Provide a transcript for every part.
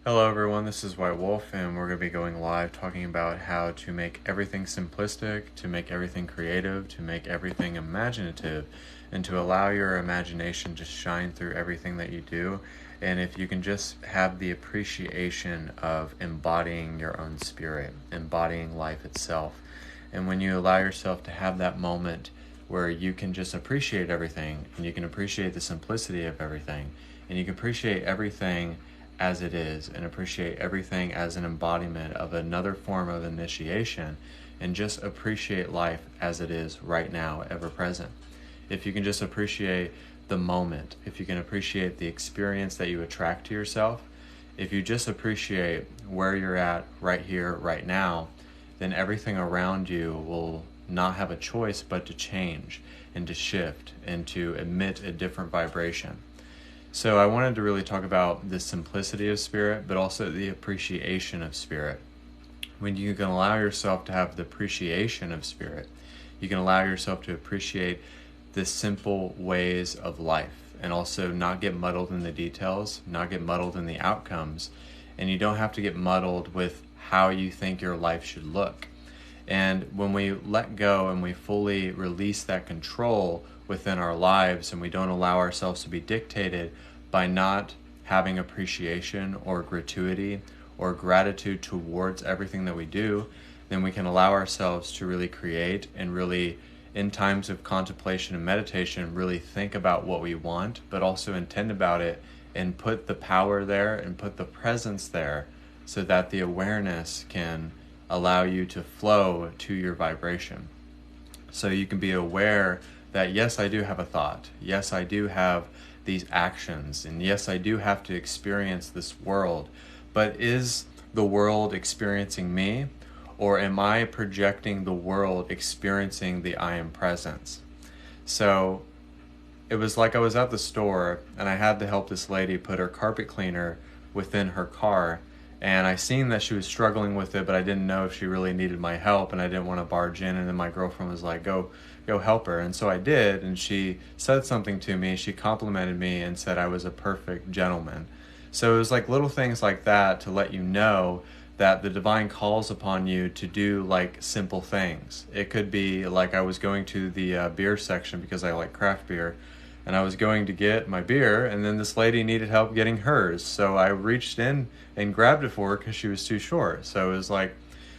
Hello everyone, this is White Wolf, and we're going to be going live talking about how to make everything simplistic, to make everything creative, to make everything imaginative, and to allow your imagination to shine through everything that you do. And if you can just have the appreciation of embodying your own spirit, embodying life itself. And when you allow yourself to have that moment where you can just appreciate everything, and you can appreciate the simplicity of everything, and you can appreciate everything as it is, and appreciate everything as an embodiment of another form of initiation, and just appreciate life as it is right now, ever present. If you can just appreciate the moment, if you can appreciate the experience that you attract to yourself, if you just appreciate where you're at right here, right now, then everything around you will not have a choice but to change and to shift and to emit a different vibration. So I wanted to really talk about the simplicity of spirit, but also the appreciation of spirit. When you can allow yourself to have the appreciation of spirit, you can allow yourself to appreciate the simple ways of life, and also not get muddled in the details, not get muddled in the outcomes, and you don't have to get muddled with how you think your life should look. And when we let go and we fully release that control within our lives, and we don't allow ourselves to be dictated by not having appreciation or gratuity or gratitude towards everything that we do, then we can allow ourselves to really create and really, in times of contemplation and meditation, really think about what we want, but also intend about it and put the power there and put the presence there so that the awareness can allow you to flow to your vibration. So you can be aware that, yes, I do have a thought. Yes, I do have these actions. And yes, I do have to experience this world. But is the world experiencing me? Or am I projecting the world experiencing the I am presence? So it was like I was at the store and I had to help this lady put her carpet cleaner within her car. And I seen that she was struggling with it, but I didn't know if she really needed my help, and I didn't want to barge in. And then my girlfriend was like, go help her. And so I did, and she said something to me. She complimented me and said I was a perfect gentleman. So it was like little things like that to let you know that the divine calls upon you to do like simple things. It could be like I was going to the beer section because I like craft beer, and I was going to get my beer, and then this lady needed help getting hers. So I reached in and grabbed it for her because she was too short. So it was like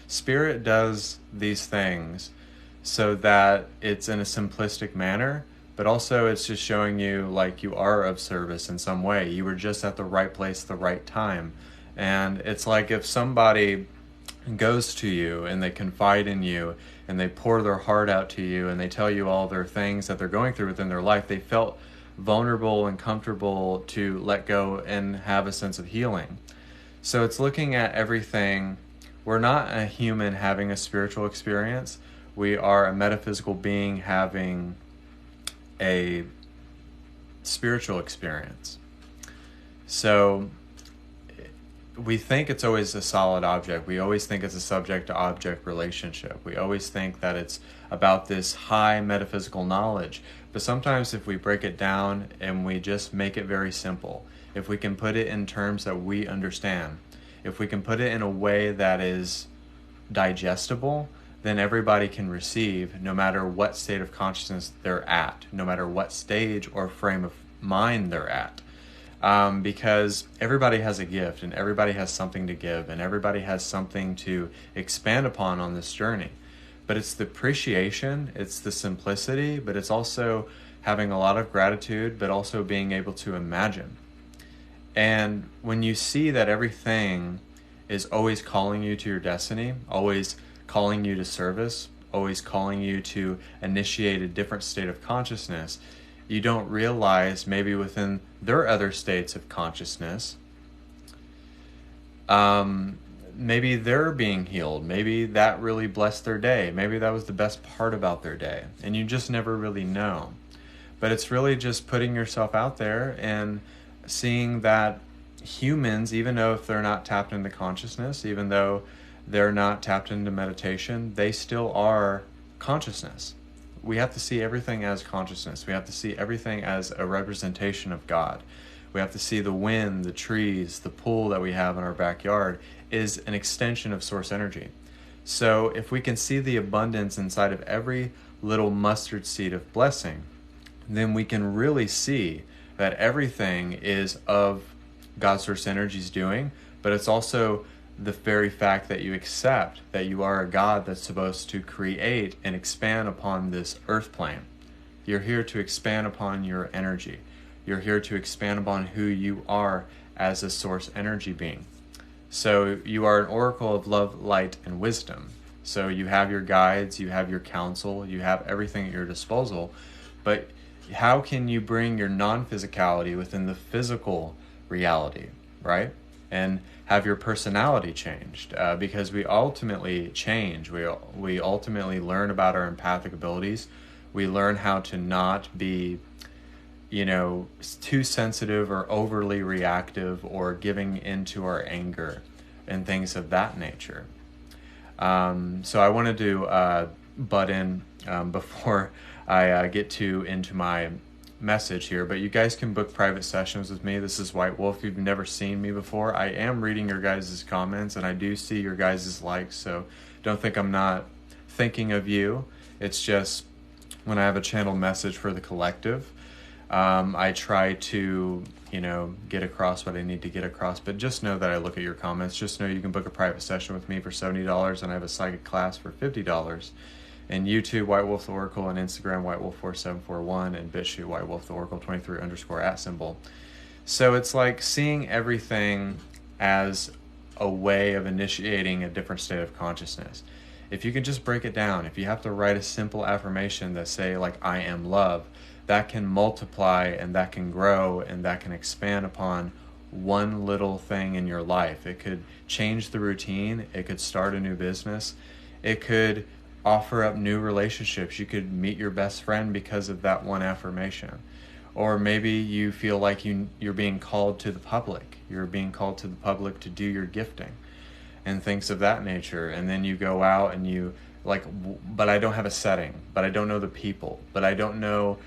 Spirit does these things so that it's in a simplistic manner, but also it's just showing you like you are of service in some way. You were just at the right place at the right time. And it's like if somebody goes to you and they confide in you and they pour their heart out to you and they tell you all their things that they're going through within their life, they felt vulnerable and comfortable to let go and have a sense of healing. So it's looking at everything. We're not a human having a spiritual experience. We are a metaphysical being having a spiritual experience. So we think it's always a solid object. We always think it's a subject-to-object relationship. We always think that it's about this high metaphysical knowledge. But sometimes if we break it down and we just make it very simple, if we can put it in terms that we understand, if we can put it in a way that is digestible, then everybody can receive, no matter what state of consciousness they're at, no matter what stage or frame of mind they're at. Because everybody has a gift and everybody has something to give and everybody has something to expand upon on this journey. But it's the appreciation, it's the simplicity, but it's also having a lot of gratitude, but also being able to imagine. And when you see that everything is always calling you to your destiny, always calling you to service, always calling you to initiate a different state of consciousness, you don't realize maybe within their other states of consciousness, maybe they're being healed. Maybe that really blessed their day. Maybe that was the best part about their day. And you just never really know. But it's really just putting yourself out there and seeing that humans, even though if they're not tapped into consciousness, even though they're not tapped into meditation, they still are consciousness. We have to see everything as consciousness. We have to see everything as a representation of God. We have to see the wind, the trees, the pool that we have in our backyard is an extension of source energy. So if we can see the abundance inside of every little mustard seed of blessing, then we can really see that everything is of God's source energy's doing, but it's also the very fact that you accept that you are a God that's supposed to create and expand upon this earth plane. You're here to expand upon your energy. You're here to expand upon who you are as a source energy being. So you are an oracle of love, light, and wisdom. So you have your guides, you have your counsel, you have everything at your disposal. But how can you bring your non-physicality within the physical reality, right? And have your personality changed, because we ultimately change. We ultimately learn about our empathic abilities. We learn how to not be, too sensitive or overly reactive or giving into our anger and things of that nature. So I wanted to butt in before I get into my message here, but you guys can book private sessions with me. This is White Wolf. If you've never seen me before, I am reading your guys' comments, and I do see your guys' likes, so don't think I'm not thinking of you. It's just when I have a channeled message for the collective, I try to, get across what I need to get across, but just know that I look at your comments. Just know you can book a private session with me for $70, and I have a psychic class for $50. And YouTube, White Wolf the Oracle, and Instagram, whitewolf4741, and BitChute, White Wolf the Oracle 23_@. So it's like seeing everything as a way of initiating a different state of consciousness. If you can just break it down, if you have to write a simple affirmation that say like, I am love, that can multiply and that can grow and that can expand upon one little thing in your life. It could change the routine. It could start a new business. It could offer up new relationships. You could meet your best friend because of that one affirmation. Or maybe you feel like you're being called to the public. You're being called to the public to do your gifting and things of that nature. And then you go out and you but I don't have a setting, but I don't know the people, but I don't know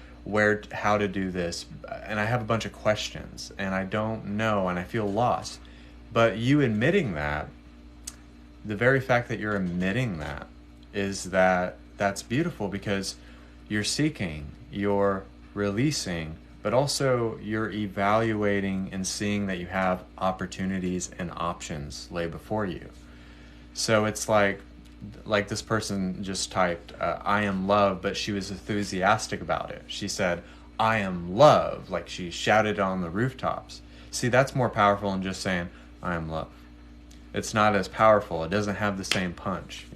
how to do this. And I have a bunch of questions and I don't know and I feel lost. But you admitting that, the very fact that you're admitting that, is that's beautiful, because you're seeking, you're releasing, but also you're evaluating and seeing that you have opportunities and options lay before you. So it's like this person just typed, I am love, but she was enthusiastic about it. She said, I am love, like she shouted on the rooftops. See, that's more powerful than just saying, I am love. It's not as powerful. It doesn't have the same punch,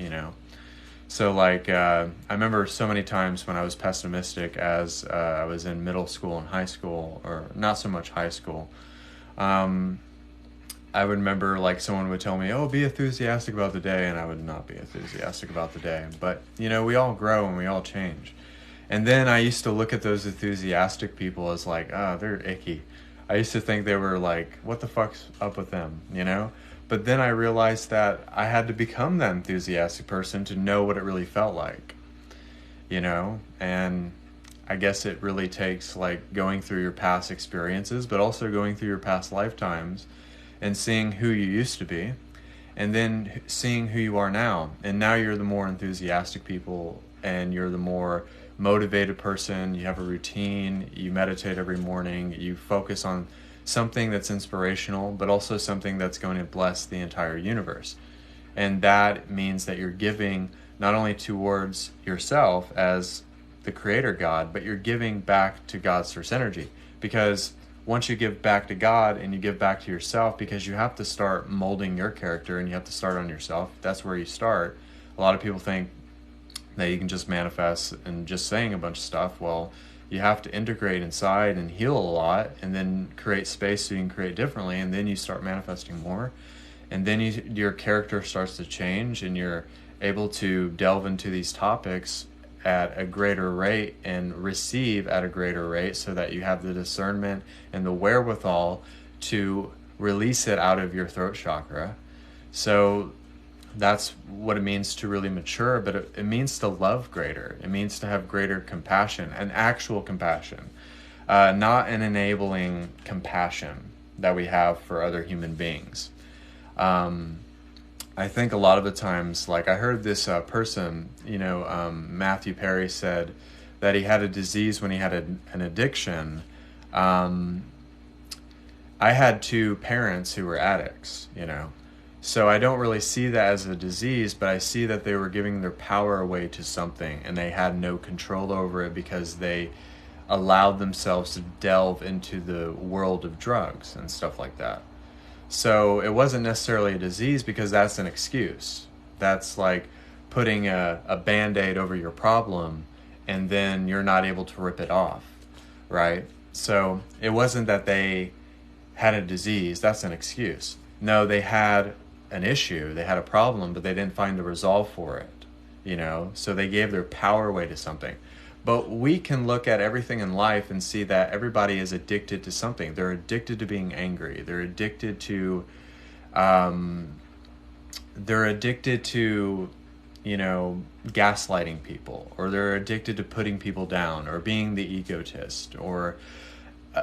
So I remember so many times when I was pessimistic as I was in middle school and high school, or not so much high school. I would remember someone would tell me, oh, be enthusiastic about the day, and I would not be enthusiastic about the day. But, we all grow and we all change. And then I used to look at those enthusiastic people as they're icky. I used to think they were what the fuck's up with them, But then I realized that I had to become that enthusiastic person to know what it really felt like, and I guess it really takes going through your past experiences, but also going through your past lifetimes and seeing who you used to be, and then seeing who you are now. And now you're the more enthusiastic people, and you're the more motivated person. You have a routine, you meditate every morning, you focus on something that's inspirational, but also something that's going to bless the entire universe. And that means that you're giving not only towards yourself as the creator God, but you're giving back to God's source energy. Because once you give back to God and you give back to yourself, because you have to start molding your character and you have to start on yourself, that's where you start. A lot of people think that you can just manifest and just saying a bunch of stuff. Well, you have to integrate inside and heal a lot, and then create space so you can create differently, and then you start manifesting more, and then your character starts to change, and you're able to delve into these topics at a greater rate and receive at a greater rate, so that you have the discernment and the wherewithal to release it out of your throat chakra. So that's what it means to really mature, but it means to love greater. It means to have greater compassion, and actual compassion. not an enabling compassion that we have for other human beings. I think a lot of the times, like I heard this person, Matthew Perry said that he had a disease when he had an addiction. I had two parents who were addicts, so I don't really see that as a disease, but I see that they were giving their power away to something and they had no control over it because they allowed themselves to delve into the world of drugs and stuff like that. So it wasn't necessarily a disease because that's an excuse. That's like putting a Band-Aid over your problem and then you're not able to rip it off, right? So it wasn't that they had a disease. That's an excuse. No, they had an issue. They had a problem, but they didn't find the resolve for it, So they gave their power away to something. But we can look at everything in life and see that everybody is addicted to something. They're addicted to being angry. They're addicted to, gaslighting people, or they're addicted to putting people down, or being the egotist, or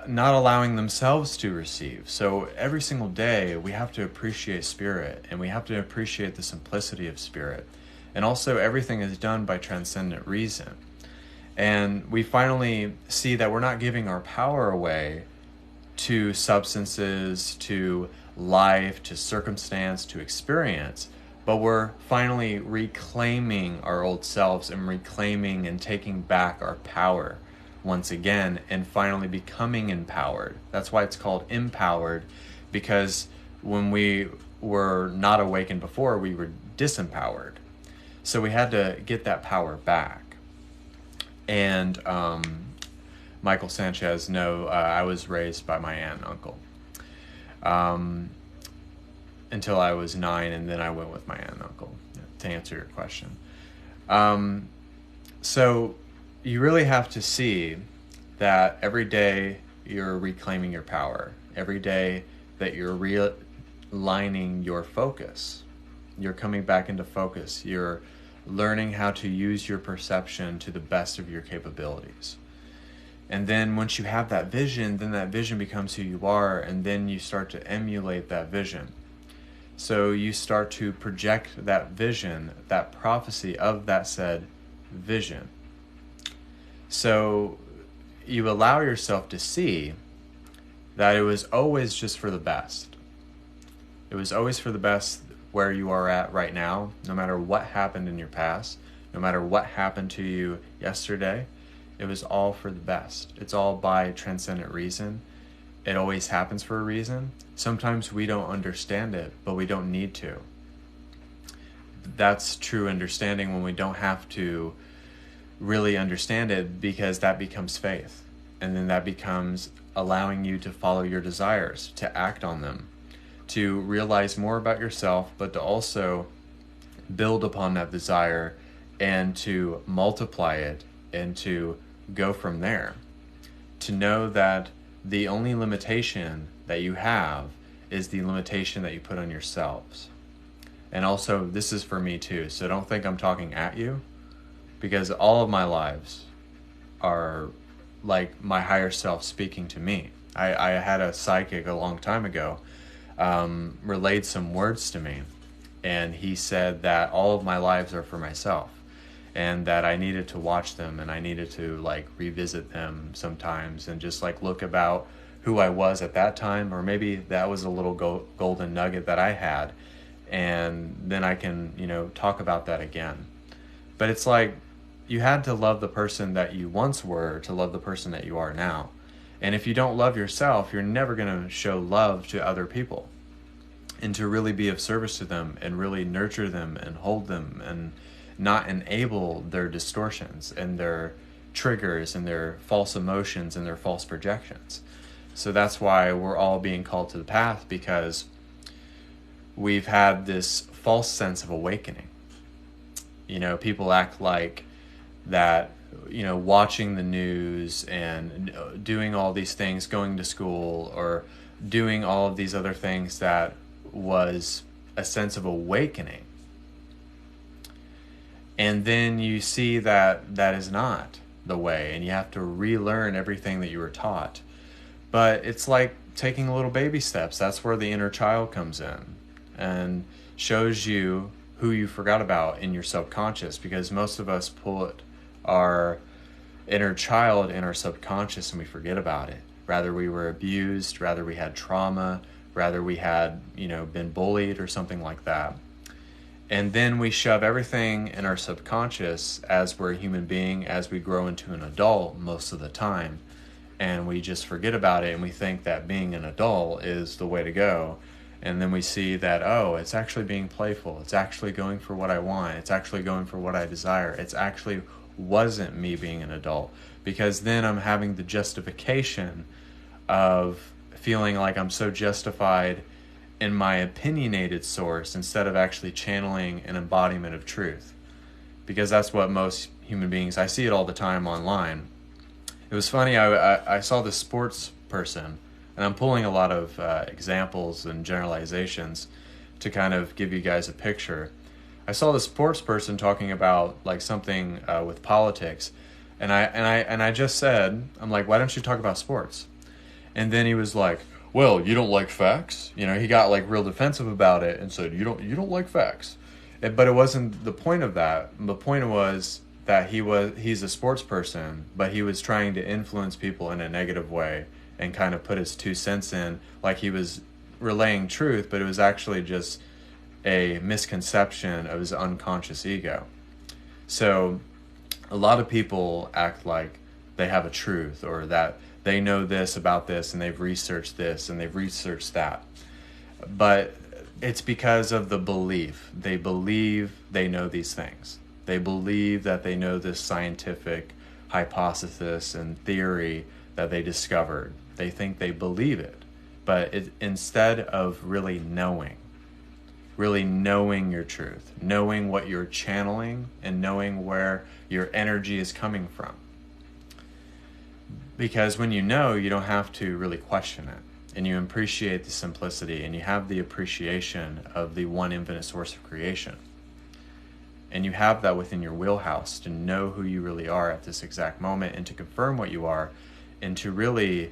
not allowing themselves to receive. So every single day we have to appreciate spirit, and we have to appreciate the simplicity of spirit. And also everything is done by transcendent reason. And we finally see that we're not giving our power away to substances, to life, to circumstance, to experience, but we're finally reclaiming our old selves and reclaiming and taking back our power once again and finally becoming empowered. That's why it's called empowered, because when we were not awakened before, we were disempowered. So we had to get that power back. And Michael Sanchez, I was raised by my aunt and uncle until I was 9, and then I went with my aunt and uncle, to answer your question. So you really have to see that every day you're reclaiming your power, every day that you're realigning your focus, you're coming back into focus, you're learning how to use your perception to the best of your capabilities. And then once you have that vision, then that vision becomes who you are, and then you start to emulate that vision. So you start to project that vision, that prophecy of that said vision. So you allow yourself to see that it was always just for the best. It was always for the best where you are at right now, no matter what happened in your past, no matter what happened to you yesterday, it was all for the best. It's all by transcendent reason. It always happens for a reason. Sometimes we don't understand it, but we don't need to. That's true understanding when we don't have to really understand it, because that becomes faith. And then that becomes allowing you to follow your desires, to act on them, to realize more about yourself, but to also build upon that desire and to multiply it and to go from there. To know that the only limitation that you have is the limitation that you put on yourselves. And also, this is for me too, so don't think I'm talking at you, because all of my lives are like my higher self speaking to me. I had a psychic a long time ago relayed some words to me, and he said that all of my lives are for myself, and that I needed to watch them, and I needed to like revisit them sometimes and just like look about who I was at that time, or maybe that was a little golden nugget that I had, and then I can talk about that again. But it's like you had to love the person that you once were to love the person that you are now. And if you don't love yourself, you're never going to show love to other people, and to really be of service to them and really nurture them and hold them and not enable their distortions and their triggers and their false emotions and their false projections. So that's why we're all being called to the path, because we've had this false sense of awakening. People act like that, watching the news and doing all these things, going to school or doing all of these other things, that was a sense of awakening. And then you see that that is not. the way, and you have to relearn everything that you were taught. But it's like taking little baby steps. That's where the inner child comes in and shows you who you forgot about in your subconscious, because most of us put our inner child in our subconscious and we forget about it. Rather we were abused, rather we had trauma, rather we had, been bullied or something like that. And then we shove everything in our subconscious as we're a human being, as we grow into an adult most of the time. And we just forget about it, and we think that being an adult is the way to go. And then we see that, oh, it's actually being playful. It's actually going for what I want. It's actually going for what I desire. It's actually wasn't me being an adult. Because then I'm having the justification of feeling like I'm so justified in my opinionated source instead of actually channeling an embodiment of truth. Because that's what most human beings, I see it all the time online. It was funny, I saw this sports person, and I'm pulling a lot of examples and generalizations to kind of give you guys a picture. I saw this sports person talking about like something with politics, and I just said, I'm like, why don't you talk about sports? And then he was like, well, you don't like facts? He got like real defensive about it and said, you don't like facts. But it wasn't the point of that. The point was that he's a sports person, but he was trying to influence people in a negative way and kind of put his 2 cents in, like he was relaying truth, but it was actually just a misconception of his unconscious ego. So a lot of people act like they have a truth, or that they know this about this and they've researched this and they've researched that. But it's because of the belief. They believe they know these things. They believe that they know this scientific hypothesis and theory that they discovered. They think they believe it. But instead of really knowing your truth, knowing what you're channeling, and knowing where your energy is coming from. Because when you know, you don't have to really question it. And you appreciate the simplicity, and you have the appreciation of the one infinite source of creation. And you have that within your wheelhouse to know who you really are at this exact moment, and to confirm what you are, and to really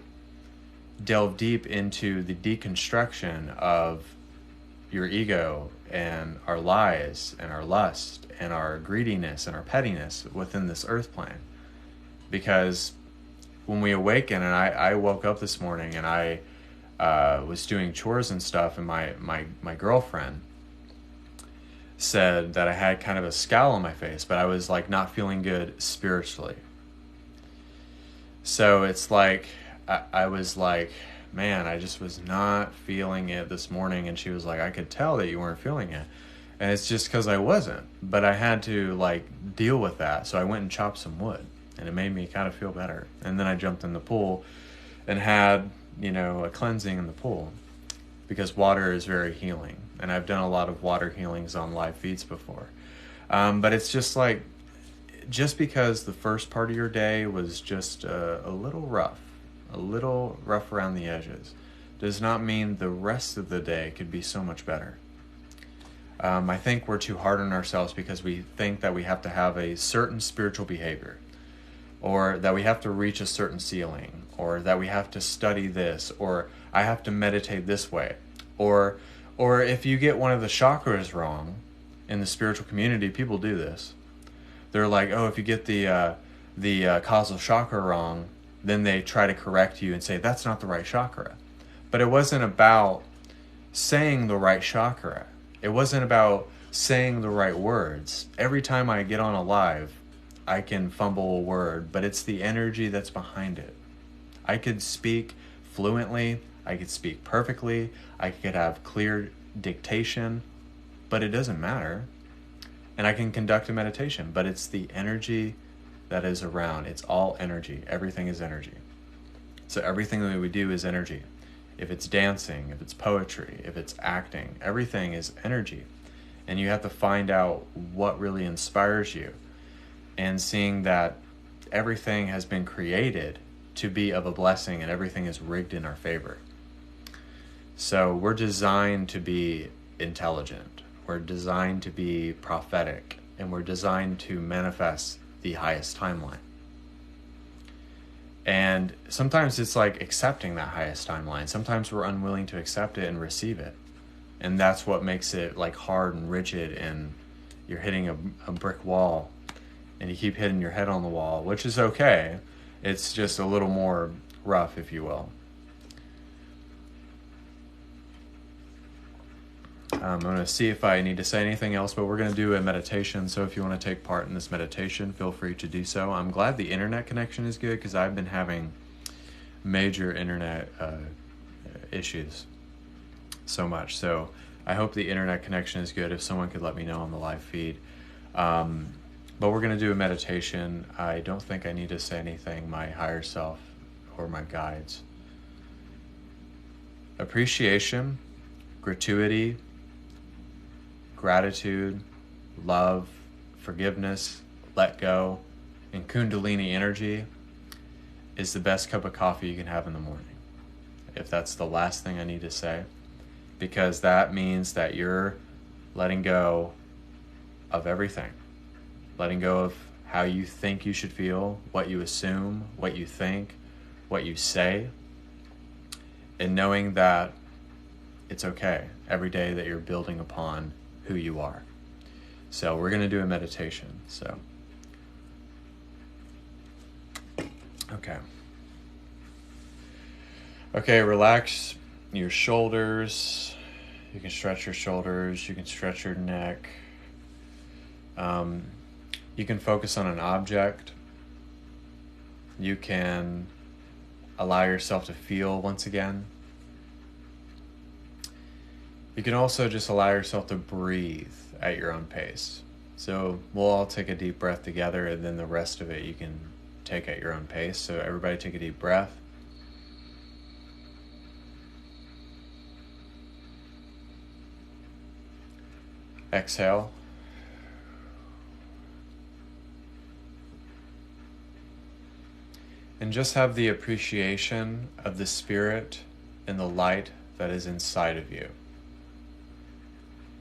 delve deep into the deconstruction of your ego and our lies and our lust and our greediness and our pettiness within this earth plane. Because when we awaken, and I woke up this morning and I was doing chores and stuff, and my girlfriend said that I had kind of a scowl on my face, but I was like not feeling good spiritually. So it's like I was like, man, I just was not feeling it this morning. And she was like, I could tell that you weren't feeling it. And it's just because I wasn't. But I had to like deal with that. So I went and chopped some wood, and it made me kind of feel better. And then I jumped in the pool and had, a cleansing in the pool, because water is very healing. And I've done a lot of water healings on live feeds before. But it's just like, just because the first part of your day was just a little rough around the edges, does not mean the rest of the day could be so much better. I think we're too hard on ourselves because we think that we have to have a certain spiritual behavior, or that we have to reach a certain ceiling, or that we have to study this, or I have to meditate this way. Or if you get one of the chakras wrong in the spiritual community, people do this. They're like, oh, if you get the causal chakra wrong, then they try to correct you and say, that's not the right chakra. But it wasn't about saying the right chakra. It wasn't about saying the right words. Every time I get on a live, I can fumble a word, but it's the energy that's behind it. I could speak fluently, I could speak perfectly, I could have clear dictation, but it doesn't matter. And I can conduct a meditation, but it's the energy that is around. It's all energy. Everything is energy. So everything that we do is energy. If it's dancing, if it's poetry, if it's acting, everything is energy. And you have to find out what really inspires you, and seeing that everything has been created to be of a blessing, and everything is rigged in our favor. So we're designed to be intelligent. We're designed to be prophetic, and we're designed to manifest the highest timeline. And sometimes it's like accepting that highest timeline. Sometimes we're unwilling to accept it and receive it. And that's what makes it like hard and rigid, and you're hitting a brick wall and you keep hitting your head on the wall, which is okay. It's just a little more rough, if you will. I'm going to see if I need to say anything else, but we're going to do a meditation. So if you want to take part in this meditation, feel free to do so. I'm glad the internet connection is good, because I've been having major internet issues so much. So I hope the internet connection is good. If someone could let me know on the live feed. But we're going to do a meditation. I don't think I need to say anything, my higher self or my guides. Appreciation, gratuity, gratitude, love, forgiveness, let go, and Kundalini energy is the best cup of coffee you can have in the morning. If that's the last thing I need to say, because that means that you're letting go of everything. Letting go of how you think you should feel, what you assume, what you think, what you say, and knowing that it's okay every day that you're building upon who you are. So we're going to do a meditation. So, okay, relax your shoulders. You can stretch your shoulders. You can stretch your neck. You can focus on an object. You can allow yourself to feel once again. You can also just allow yourself to breathe at your own pace. So we'll all take a deep breath together, and then the rest of it you can take at your own pace. So everybody take a deep breath. Exhale. And just have the appreciation of the spirit and the light that is inside of you.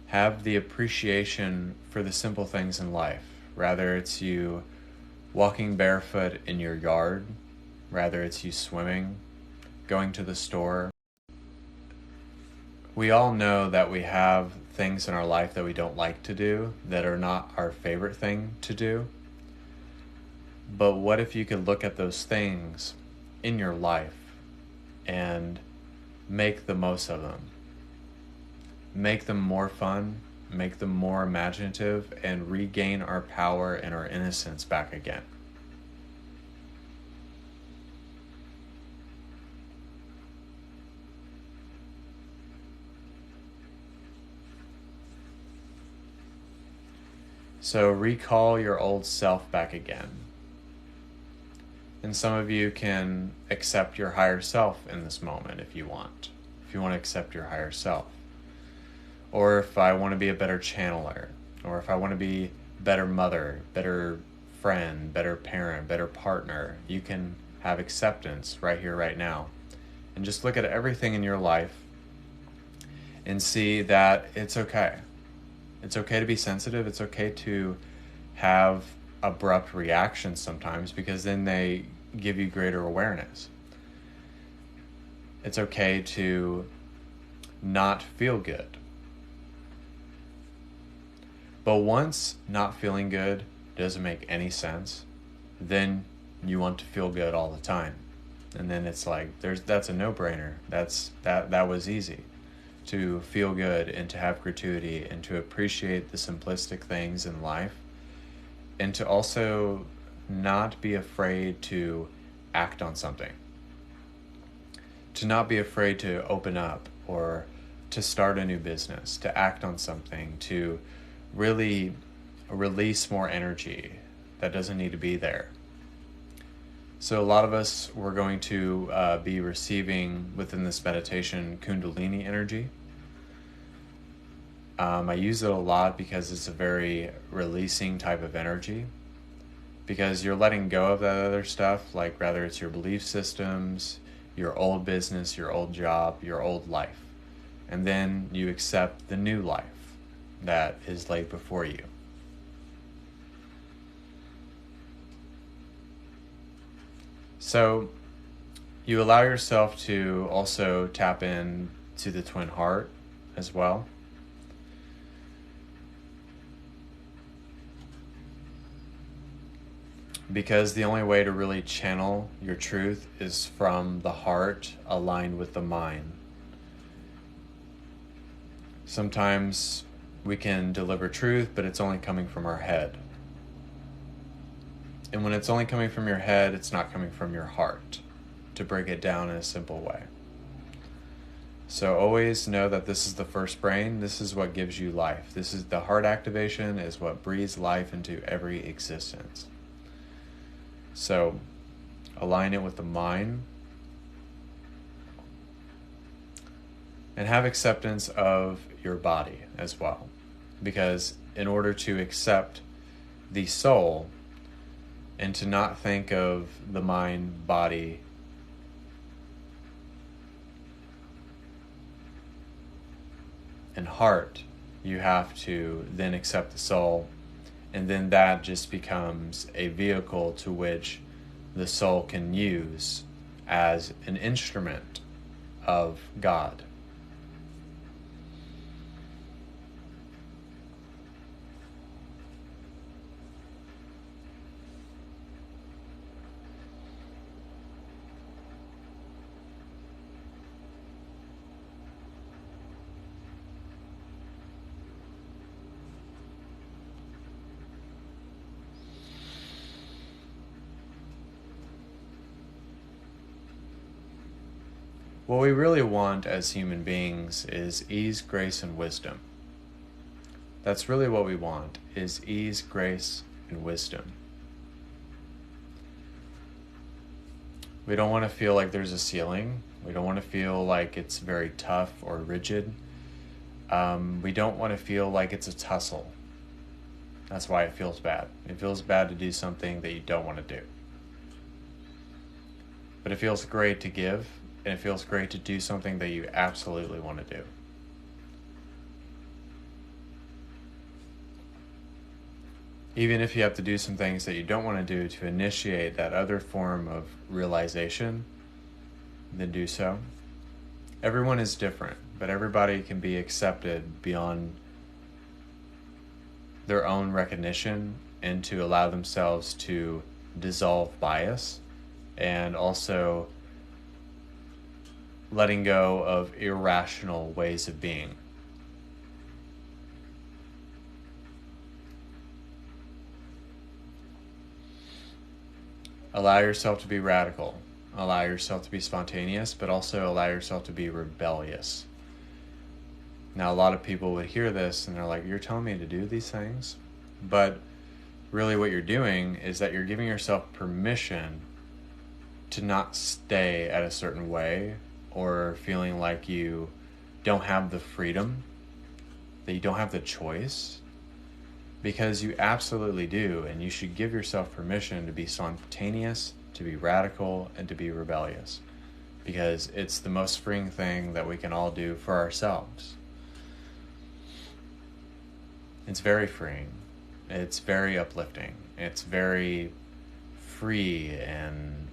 Have the appreciation for the simple things in life. Rather it's you walking barefoot in your yard, rather it's you swimming, going to the store. We all know that we have things in our life that we don't like to do, that are not our favorite thing to do. But what if you could look at those things in your life and make the most of them? Make them more fun, make them more imaginative, and regain our power and our innocence back again. So recall your old self back again. And some of you can accept your higher self in this moment if you want. If you want to accept your higher self. Or if I want to be a better channeler, or if I want to be a better mother, better friend, better parent, better partner, you can have acceptance right here, right now. And just look at everything in your life and see that it's okay. It's okay to be sensitive. It's okay to have abrupt reactions sometimes, because then they give you greater awareness. It's okay to not feel good. But once not feeling good doesn't make any sense, then you want to feel good all the time. And then it's like that's a no-brainer. That was easy. To feel good and to have gratuity and to appreciate the simplistic things in life, and to also not be afraid to act on something. To not be afraid to open up or to start a new business, to act on something, to really release more energy that doesn't need to be there. So a lot of us, we're going to be receiving within this meditation Kundalini energy. I use it a lot because it's a very releasing type of energy, because you're letting go of that other stuff, like rather it's your belief systems, your old business, your old job, your old life. And then you accept the new life that is laid before you. So you allow yourself to also tap in to the twin heart as well. Because the only way to really channel your truth is from the heart aligned with the mind. Sometimes we can deliver truth, but it's only coming from our head. And when it's only coming from your head, it's not coming from your heart, to break it down in a simple way. So always know that this is the first brain. This is what gives you life. This is the heart activation, is what breathes life into every existence. So align it with the mind and have acceptance of your body as well. Because in order to accept the soul and to not think of the mind, body, and heart, you have to then accept the soul, and then that just becomes a vehicle to which the soul can use as an instrument of God. What we really want as human beings is ease, grace, and wisdom. That's really what we want, is ease, grace, and wisdom. We don't want to feel like there's a ceiling. We don't want to feel like it's very tough or rigid. We don't want to feel like it's a tussle. That's why it feels bad. It feels bad to do something that you don't want to do. But it feels great to give, and it feels great to do something that you absolutely want to do. Even if you have to do some things that you don't want to do to initiate that other form of realization, then do so. Everyone is different, but everybody can be accepted beyond their own recognition and to allow themselves to dissolve bias, and also letting go of irrational ways of being. Allow yourself to be radical. Allow yourself to be spontaneous, but also allow yourself to be rebellious. Now, a lot of people would hear this and they're like, you're telling me to do these things? But really what you're doing is that you're giving yourself permission to not stay at a certain way, or feeling like you don't have the freedom, that you don't have the choice, because you absolutely do, and you should give yourself permission to be spontaneous, to be radical, and to be rebellious, because it's the most freeing thing that we can all do for ourselves. It's very freeing. It's very uplifting. It's very free and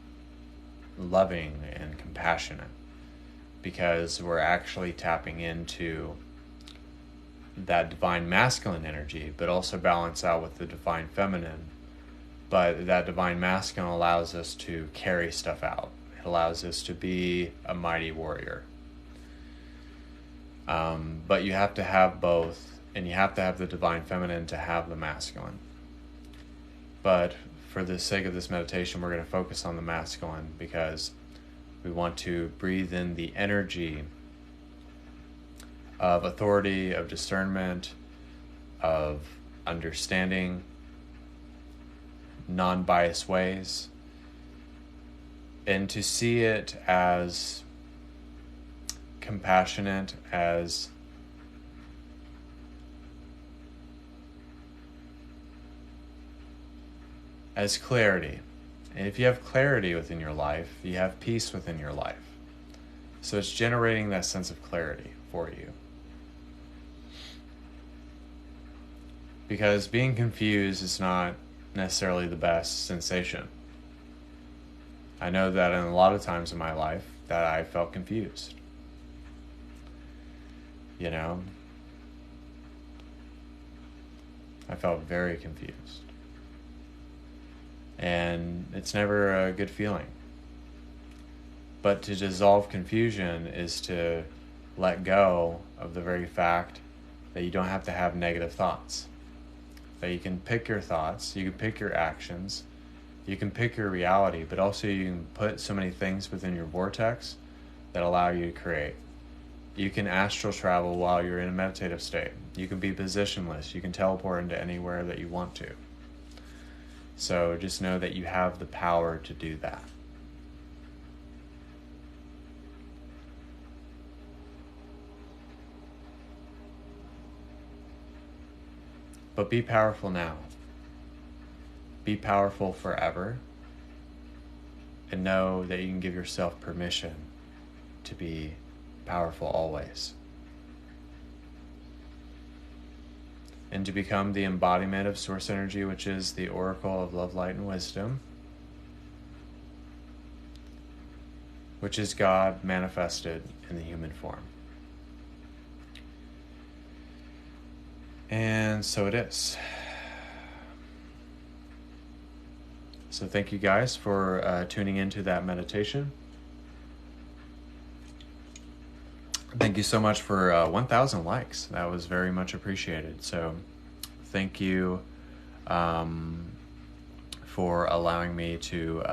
loving and compassionate, because we're actually tapping into that divine masculine energy, but also balance out with the divine feminine. But that divine masculine allows us to carry stuff out. It allows us to be a mighty warrior. But you have to have both, and you have to have the divine feminine to have the masculine. But for the sake of this meditation, we're going to focus on the masculine, because we want to breathe in the energy of authority, of discernment, of understanding, non-biased ways, and to see it as compassionate, as clarity. And if you have clarity within your life, you have peace within your life. So it's generating that sense of clarity for you. Because being confused is not necessarily the best sensation. I know that in a lot of times in my life that I felt confused. You know, I felt very confused. And it's never a good feeling. But to dissolve confusion is to let go of the very fact that you don't have to have negative thoughts. That you can pick your thoughts, you can pick your actions, you can pick your reality, but also you can put so many things within your vortex that allow you to create. You can astral travel while you're in a meditative state. You can be positionless. You can teleport into anywhere that you want to. So just know that you have the power to do that. But be powerful now. Be powerful forever. And know that you can give yourself permission to be powerful always. And to become the embodiment of Source Energy, which is the Oracle of Love, Light, and Wisdom, which is God manifested in the human form. And so it is. So thank you guys for tuning into that meditation. Thank you so much for 1,000 likes. That was very much appreciated. So thank you for allowing me to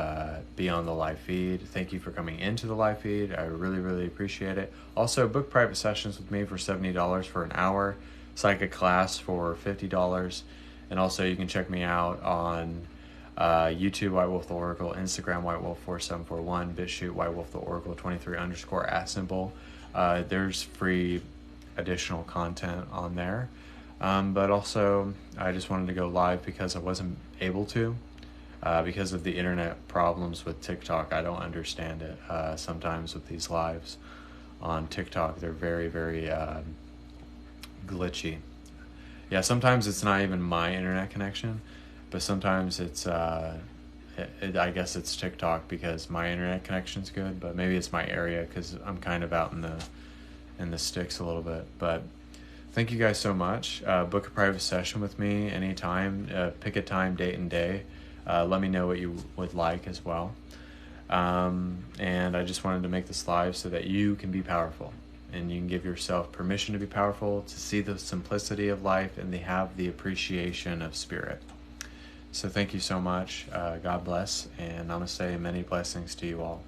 be on the live feed. Thank you for coming into the live feed. I really, really appreciate it. Also, book private sessions with me for $70 for an hour. Psychic class for $50. And also you can check me out on YouTube, White Wolf the Oracle, Instagram, White Wolf 4741, BitChute, White Wolf the Oracle 23_@ there's free additional content on there. But also, I just wanted to go live because I wasn't able to. Because of the internet problems with TikTok. I don't understand it. Sometimes with these lives on TikTok, they're very, very glitchy. Yeah, sometimes it's not even my internet connection, but sometimes it's I guess it's TikTok because my internet connection's good, but maybe it's my area because I'm kind of out in the sticks a little bit. But thank you guys so much. Book a private session with me anytime. Pick a time, date, and day. Let me know what you would like as well. And I just wanted to make this live so that you can be powerful. And you can give yourself permission to be powerful, to see the simplicity of life, and to have the appreciation of spirit. So thank you so much. God bless, and namaste, and many blessings to you all.